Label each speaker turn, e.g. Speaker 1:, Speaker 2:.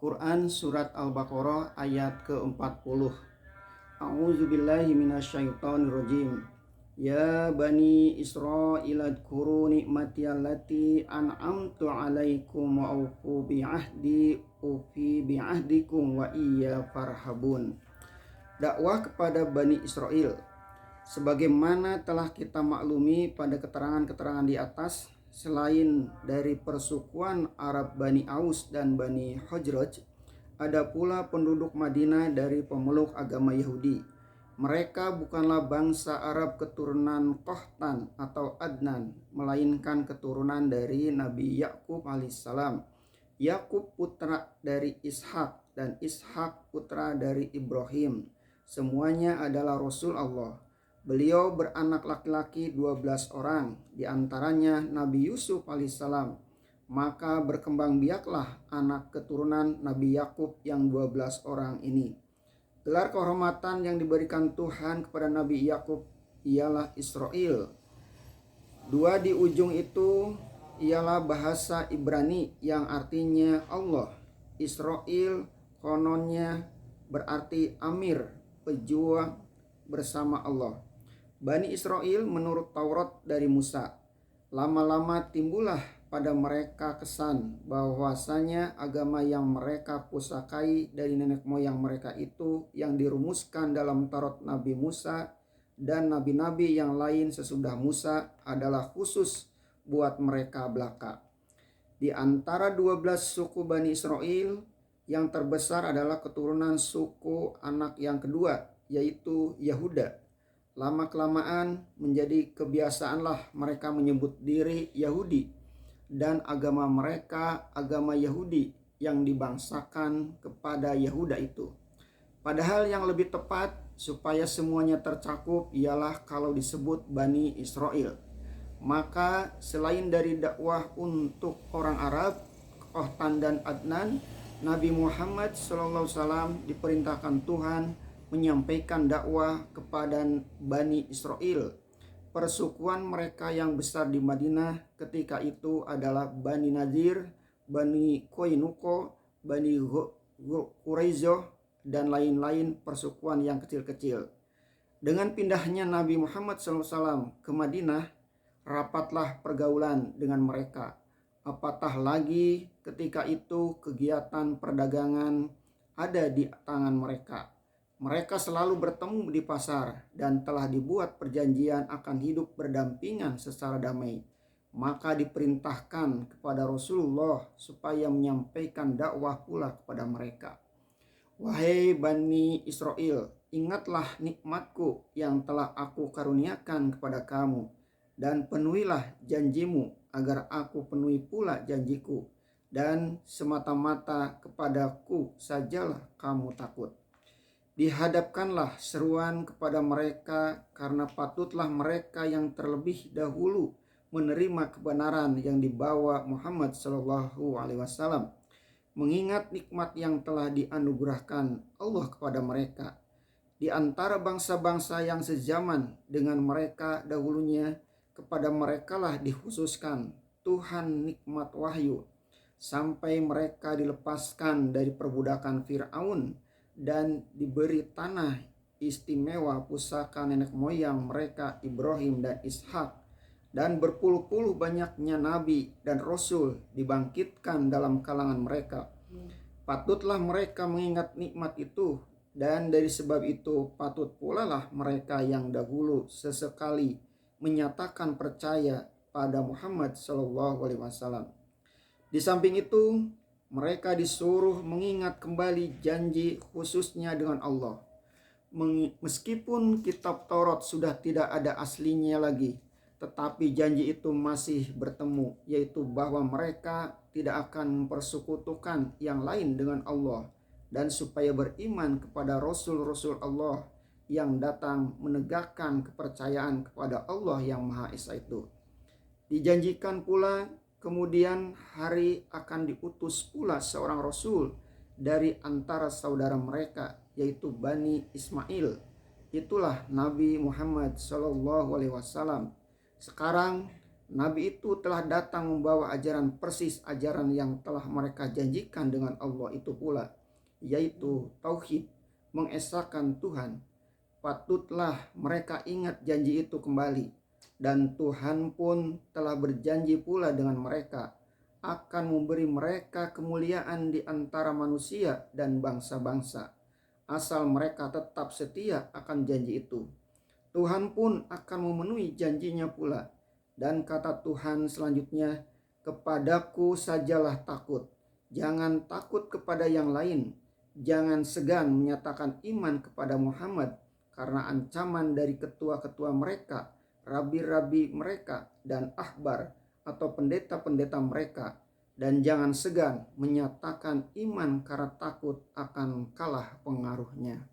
Speaker 1: Quran Surat Al-Baqarah ayat ke-40. A'udzubillahi minasyaitonirrajim. Ya Bani Israil adkuru ni'mati allati an'amtu alaikum wa aufu bi'ahdi ufi bi'ahdikum wa iya farhabun. Dakwah kepada Bani Israel. Sebagaimana telah kita maklumi pada keterangan-keterangan di atas, selain dari persukuan Arab Bani Aus dan Bani Khazraj, ada pula penduduk Madinah dari pemeluk agama Yahudi. Mereka bukanlah bangsa Arab keturunan Qahtan atau Adnan, melainkan keturunan dari Nabi Yakub alaihissalam. Yakub putra dari Ishak dan Ishak putra dari Ibrahim. Semuanya adalah Rasul Allah. Beliau beranak laki-laki 12 orang, diantaranya Nabi Yusuf alaihissalam. Maka berkembang biaklah anak keturunan Nabi Yakub yang 12 orang ini. Gelar kehormatan yang diberikan Tuhan kepada Nabi Yakub ialah Israel. Dua di ujung itu ialah bahasa Ibrani yang artinya Allah. Israel kononnya berarti Amir, pejuang bersama Allah. Bani Israel menurut Taurat dari Musa. Lama-lama timbullah pada mereka kesan bahwasanya agama yang mereka pusakai dari nenek moyang mereka itu yang dirumuskan dalam Taurat Nabi Musa dan nabi-nabi yang lain sesudah Musa adalah khusus buat mereka belaka. Di antara 12 suku Bani Israel, yang terbesar adalah keturunan suku anak yang kedua, yaitu Yahuda. Lama-kelamaan menjadi kebiasaanlah mereka menyebut diri Yahudi, dan agama mereka agama Yahudi yang dibangsakan kepada Yahuda itu. Padahal yang lebih tepat supaya semuanya tercakup ialah kalau disebut Bani Israel. Maka selain dari dakwah untuk orang Arab, Qahtan dan Adnan, Nabi Muhammad SAW diperintahkan Tuhan menyampaikan dakwah kepada Bani Israel. Persukuan mereka yang besar di Madinah ketika itu adalah Bani Nadir, Bani Koinuko, Bani Quraizoh, dan lain-lain persukuan yang kecil-kecil. Dengan pindahnya Nabi Muhammad SAW ke Madinah, rapatlah pergaulan dengan mereka. Apatah lagi ketika itu kegiatan perdagangan ada di tangan mereka. Mereka selalu bertemu di pasar dan telah dibuat perjanjian akan hidup berdampingan secara damai. Maka diperintahkan kepada Rasulullah supaya menyampaikan dakwah pula kepada mereka. Wahai Bani Israel, ingatlah nikmatku yang telah aku karuniakan kepada kamu, dan penuhilah janjimu agar aku penuhi pula janjiku, dan semata-mata kepadaku sajalah kamu takut. Dihadapkanlah seruan kepada mereka karena patutlah mereka yang terlebih dahulu menerima kebenaran yang dibawa Muhammad SAW, mengingat nikmat yang telah dianugerahkan Allah kepada mereka. Di antara bangsa-bangsa yang sezaman dengan mereka dahulunya, kepada merekalah dikhususkan Tuhan nikmat wahyu sampai mereka dilepaskan dari perbudakan Fir'aun dan diberi tanah istimewa pusaka nenek moyang mereka Ibrahim dan Ishak, dan berpuluh-puluh banyaknya nabi dan rasul dibangkitkan dalam kalangan mereka. Patutlah mereka mengingat nikmat itu, dan dari sebab itu patut pula lah mereka yang dahulu sesekali menyatakan percaya pada Muhammad SAW. Di samping itu, mereka disuruh mengingat kembali janji khususnya dengan Allah. Meskipun kitab Taurat sudah tidak ada aslinya lagi, tetapi janji itu masih bertemu, yaitu bahwa mereka tidak akan mempersekutukan yang lain dengan Allah, dan supaya beriman kepada Rasul-Rasul Allah yang datang menegakkan kepercayaan kepada Allah yang Maha Esa itu. Dijanjikan pula kemudian hari akan diutus pula seorang Rasul dari antara saudara mereka, yaitu Bani Ismail. Itulah Nabi Muhammad SAW. Sekarang Nabi itu telah datang membawa ajaran persis ajaran yang telah mereka janjikan dengan Allah itu pula, yaitu tauhid, mengesahkan Tuhan. Patutlah mereka ingat janji itu kembali, dan Tuhan pun telah berjanji pula dengan mereka akan memberi mereka kemuliaan di antara manusia dan bangsa-bangsa, asal mereka tetap setia akan janji itu. Tuhan pun akan memenuhi janjinya pula. Dan kata Tuhan selanjutnya, kepadaku sajalah takut, jangan takut kepada yang lain, jangan segan menyatakan iman kepada Muhammad, karena ancaman dari ketua-ketua mereka, rabi-rabi mereka, dan ahbar atau pendeta-pendeta mereka. Dan jangan segan menyatakan iman karena takut akan kalah pengaruhnya.